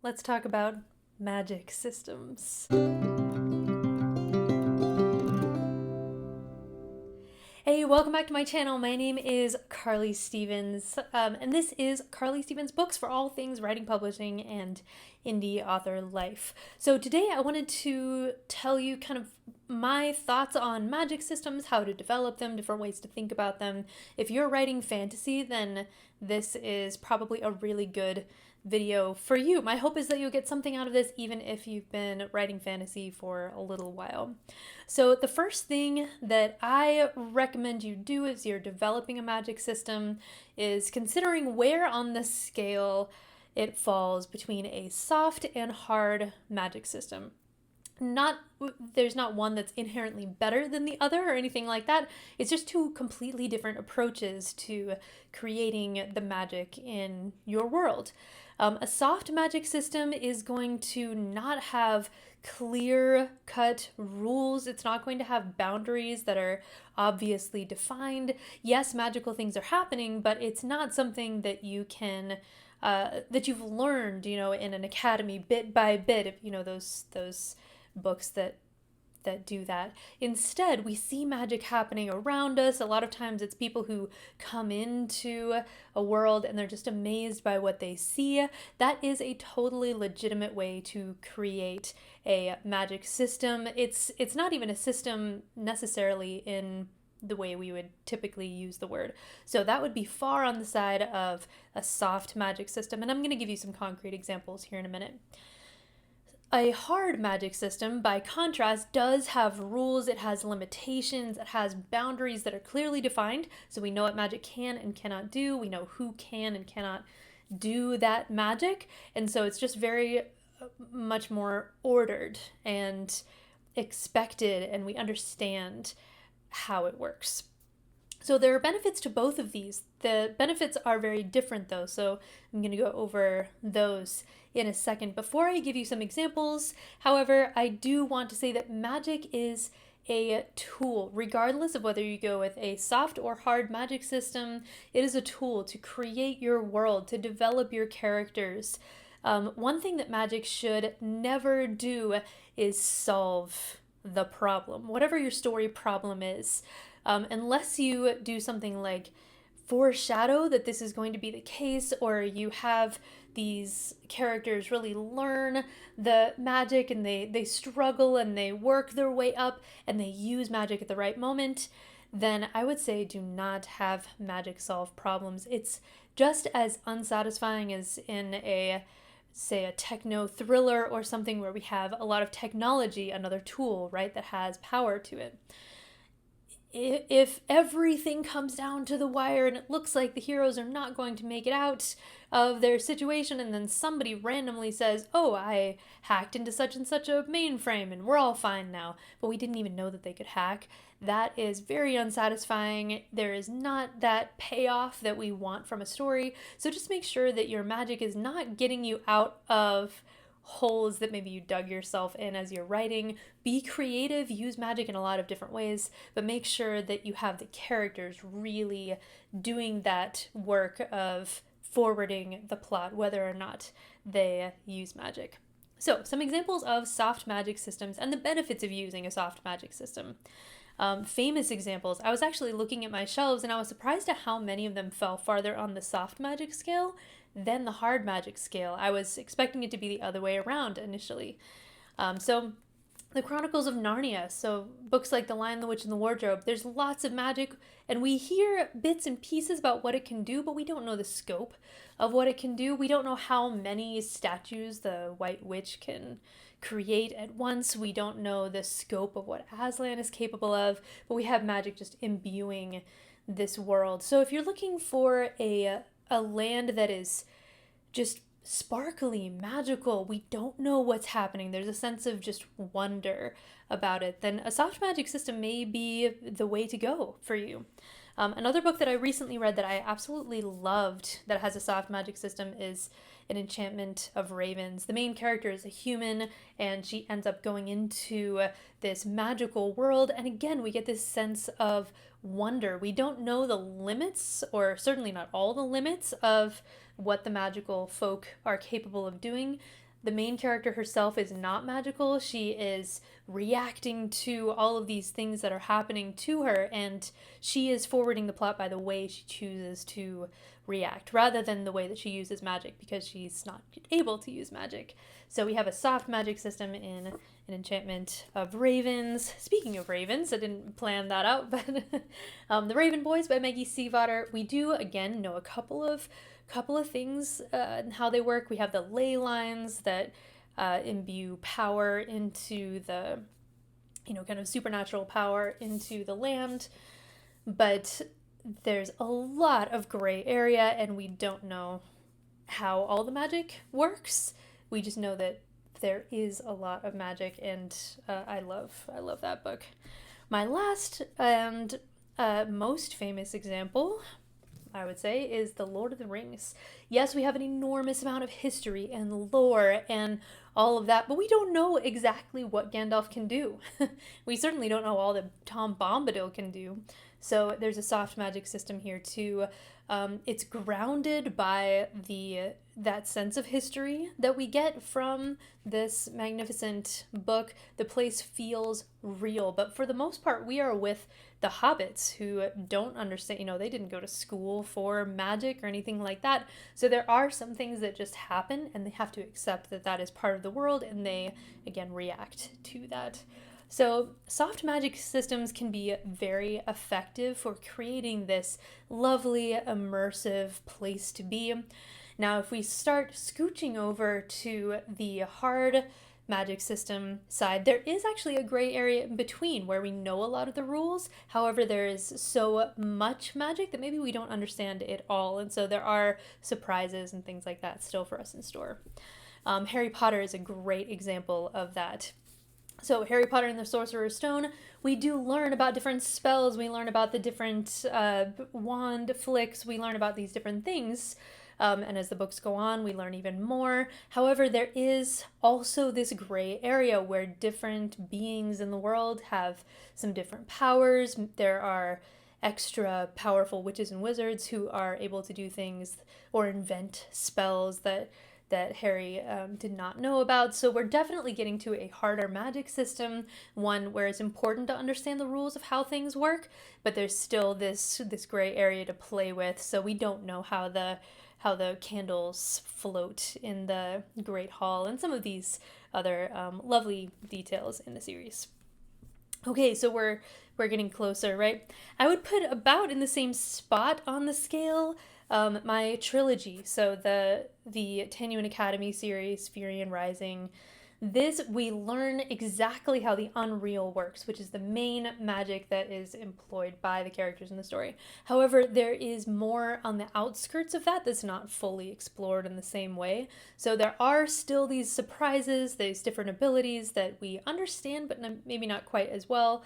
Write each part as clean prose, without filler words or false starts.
let's talk about magic systems. Hey, welcome back to my channel. My name is Carly Stevens, and this is Carly Stevens Books for all things writing, publishing, and indie author life. So today I wanted to tell you kind of my thoughts on magic systems, how to develop them, different ways to think about them. If you're writing fantasy, then this is probably a really good video for you. My hope is that you'll get something out of this even if you've been writing fantasy for a little while. So the first thing that I recommend you do as you're developing a magic system is considering where on the scale it falls between a soft and hard magic system. There's not one that's inherently better than the other or anything like that. It's just two completely different approaches to creating the magic in your world. A soft magic system is going to not have clear-cut rules. It's not going to have boundaries that are obviously defined. Yes, magical things are happening, but it's not something that you can that you've learned, in an academy bit by bit. Those books that do that. Instead, we see magic happening around us. A lot of times it's people who come into a world and they're just amazed by what they see. That is a totally legitimate way to create a magic system. It's not even a system necessarily in the way we would typically use the word. So that would be far on the side of a soft magic system, and I'm going to give you some concrete examples here in a minute. A hard magic system, by contrast, does have rules, it has limitations, it has boundaries that are clearly defined, so we know what magic can and cannot do, we know who can and cannot do that magic, and so it's just very much more ordered and expected, and we understand how it works. So there are benefits to both of these. The benefits are very different though, so I'm going to go over those in a second. Before I give you some examples, however, I do want to say that magic is a tool. Regardless of whether you go with a soft or hard magic system, it is a tool to create your world, to develop your characters. One thing that magic should never do is solve the problem, whatever your story problem is. Unless you do something like foreshadow that this is going to be the case, or you have these characters really learn the magic and they struggle and they work their way up and they use magic at the right moment, then I would say do not have magic solve problems. It's just as unsatisfying as in say a techno thriller or something where we have a lot of technology, another tool, right, that has power to it. If everything comes down to the wire and it looks like the heroes are not going to make it out of their situation, and then somebody randomly says, oh, I hacked into such and such a mainframe and we're all fine now, but we didn't even know that they could hack, that is very unsatisfying. There is not that payoff that we want from a story. So just make sure that your magic is not getting you out of holes that maybe you dug yourself in as you're writing. Be creative, use magic in a lot of different ways, but make sure that you have the characters really doing that work of forwarding the plot, whether or not they use magic. So, some examples of soft magic systems and the benefits of using a soft magic system. Famous examples. I was actually looking at my shelves and I was surprised at how many of them fell farther on the soft magic scale than the hard magic scale. I was expecting it to be the other way around initially. So the Chronicles of Narnia, so books like The Lion, the Witch, and the Wardrobe, there's lots of magic, and we hear bits and pieces about what it can do, but we don't know the scope of what it can do. We don't know how many statues the White Witch can create at once. We don't know the scope of what Aslan is capable of, but we have magic just imbuing this world. So if you're looking for a land that is just sparkly, magical, we don't know what's happening, there's a sense of just wonder about it, then a soft magic system may be the way to go for you. Another book that I recently read that I absolutely loved that has a soft magic system is An Enchantment of Ravens. The main character is a human and she ends up going into this magical world, and again we get this sense of wonder. We don't know the limits, or certainly not all the limits, of what the magical folk are capable of doing. the main character herself is not magical. She is reacting to all of these things that are happening to her, and she is forwarding the plot by the way she chooses to react rather than the way that she uses magic, because she's not able to use magic. So we have a soft magic system in an enchantment of ravens. Speaking of ravens, I didn't plan that out, but The Raven Boys by Maggie Stiefvater. We do again know a couple of things and how they work. We have the ley lines that imbue power into the, kind of supernatural power into the land, but there's a lot of gray area, and we don't know how all the magic works. We just know that there is a lot of magic, and I love that book. My last and most famous example, I would say, is The Lord of the Rings. Yes, we have an enormous amount of history and lore and all of that, but we don't know exactly what Gandalf can do. We certainly don't know all that Tom Bombadil can do. So there's a soft magic system here too. It's grounded by that sense of history that we get from this magnificent book. The place feels real, but for the most part, we are with the hobbits who don't understand, they didn't go to school for magic or anything like that. So there are some things that just happen, and they have to accept that that is part of the world, and they, again, react to that. So soft magic systems can be very effective for creating this lovely, immersive place to be. Now, if we start scooching over to the hard magic system side, there is actually a gray area in between where we know a lot of the rules. However, there is so much magic that maybe we don't understand it all. And so there are surprises and things like that still for us in store. Harry Potter is a great example of that. So Harry Potter and the Sorcerer's Stone, we do learn about different spells. We learn about the different wand flicks. We learn about these different things. And as the books go on, we learn even more. However, there is also this gray area where different beings in the world have some different powers. There are extra powerful witches and wizards who are able to do things or invent spells that Harry did not know about. So we're definitely getting to a harder magic system, one where it's important to understand the rules of how things work, but there's still this gray area to play with. So we don't know how the candles float in the Great Hall and some of these other lovely details in the series. Okay, so we're getting closer, right? I would put about in the same spot on the scale my trilogy. So the Tanyuan Academy series, Fury and Rising. This, we learn exactly how the Unreal works, which is the main magic that is employed by the characters in the story. However, there is more on the outskirts of that that's not fully explored in the same way. So there are still these surprises, these different abilities that we understand, but maybe not quite as well.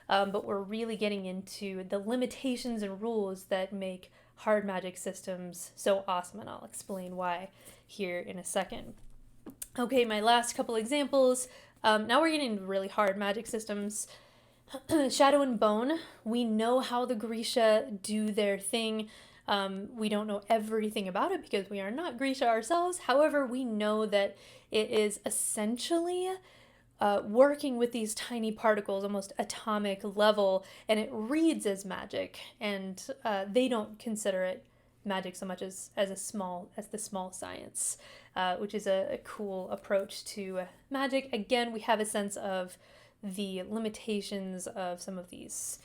But we're really getting into the limitations and rules that make hard magic systems so awesome, and I'll explain why here in a second. Okay, my last couple examples. Now we're getting into really hard magic systems. Shadow and Bone, we know how the Grisha do their thing. We don't know everything about it because we are not Grisha ourselves. However, we know that it is essentially working with these tiny particles, almost atomic level, and it reads as magic, and they don't consider it magic so much as the small science, which is a cool approach to magic. Again, we have a sense of the limitations of some of these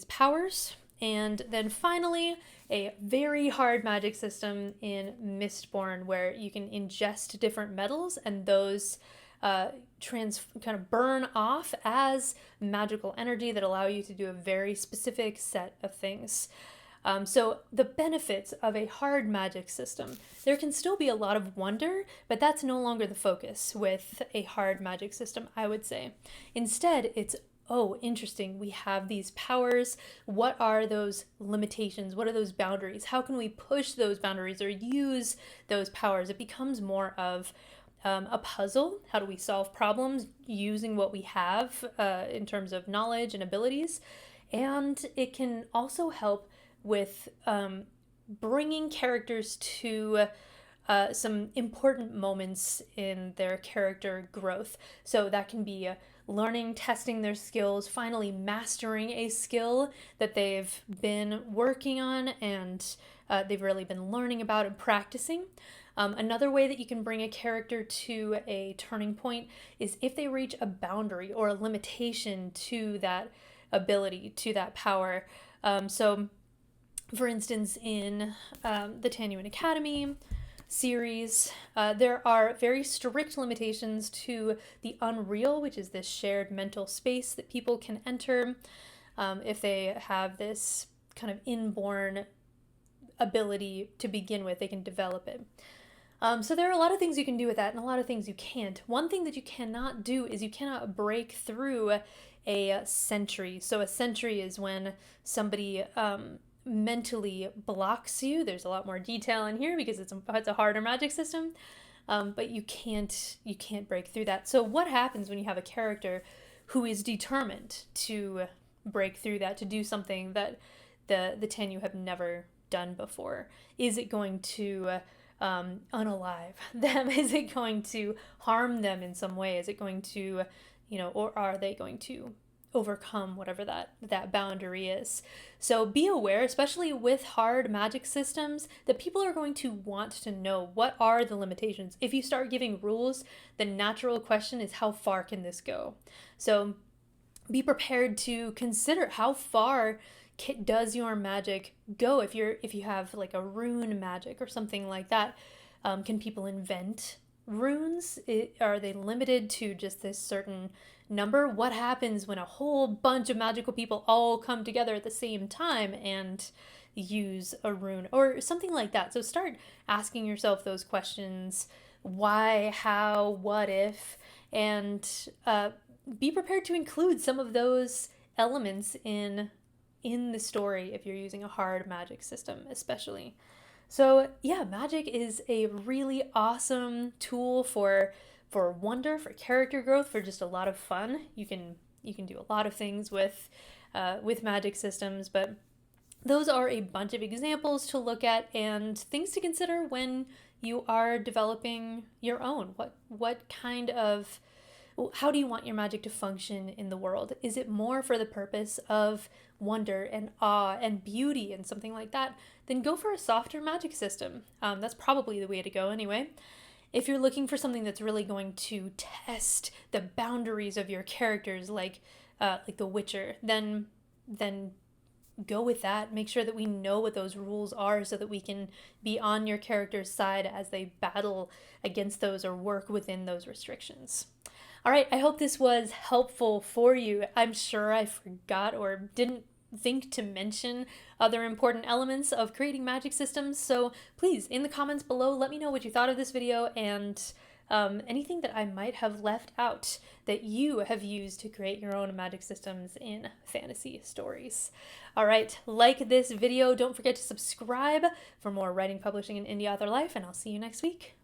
powers. And then finally, a very hard magic system in Mistborn, where you can ingest different metals, and those kind of burn off as magical energy that allow you to do a very specific set of things. So the benefits of a hard magic system, there can still be a lot of wonder, but that's no longer the focus with a hard magic system, I would say. Instead, it's, oh, interesting, we have these powers. What are those limitations? What are those boundaries? How can we push those boundaries or use those powers? It becomes more of a puzzle. How do we solve problems using what we have in terms of knowledge and abilities? And it can also help with bringing characters to some important moments in their character growth. So that can be learning, testing their skills, finally mastering a skill that they've been working on and they've really been learning about and practicing. Another way that you can bring a character to a turning point is if they reach a boundary or a limitation to that ability, to that power. So, for instance, in the Tanyuan Academy series, there are very strict limitations to the unreal, which is this shared mental space that people can enter if they have this kind of inborn ability to begin with. They can develop it. So there are a lot of things you can do with that and a lot of things you can't. One thing that you cannot do is you cannot break through a sentry. So a sentry is when somebody mentally blocks you. There's a lot more detail in here because it's a harder magic system, but you can't break through that. So what happens when you have a character who is determined to break through that, to do something that the Tenyu have never done before? Is it going to unalive them? Is it going to harm them in some way? Is it going to, or are they going to overcome whatever that boundary is? So be aware, especially with hard magic systems, that people are going to want to know what are the limitations. If you start giving rules, the natural question is how far can this go? So be prepared to consider how far does your magic go. If you have like a rune magic or something like that, can people invent runes? Are they limited to just this certain number? What happens when a whole bunch of magical people all come together at the same time and use a rune or something like that? So start asking yourself those questions: why, how, what if, and be prepared to include some of those elements in the story if you're using a hard magic system, especially. So yeah, magic is a really awesome tool for wonder, for character growth, for just a lot of fun. You can do a lot of things with magic systems, but those are a bunch of examples to look at and things to consider when you are developing your own. What kind of how do you want your magic to function in the world? Is it more for the purpose of wonder and awe and beauty and something like that? Then go for a softer magic system. That's probably the way to go anyway. If you're looking for something that's really going to test the boundaries of your characters, like The Witcher, then go with that. Make sure that we know what those rules are so that we can be on your character's side as they battle against those or work within those restrictions. All right, I hope this was helpful for you. I'm sure I forgot or didn't think to mention other important elements of creating magic systems, so please, in the comments below, let me know what you thought of this video and anything that I might have left out that you have used to create your own magic systems in fantasy stories. All right, like this video, don't forget to subscribe for more writing, publishing, and indie author life, and I'll see you next week.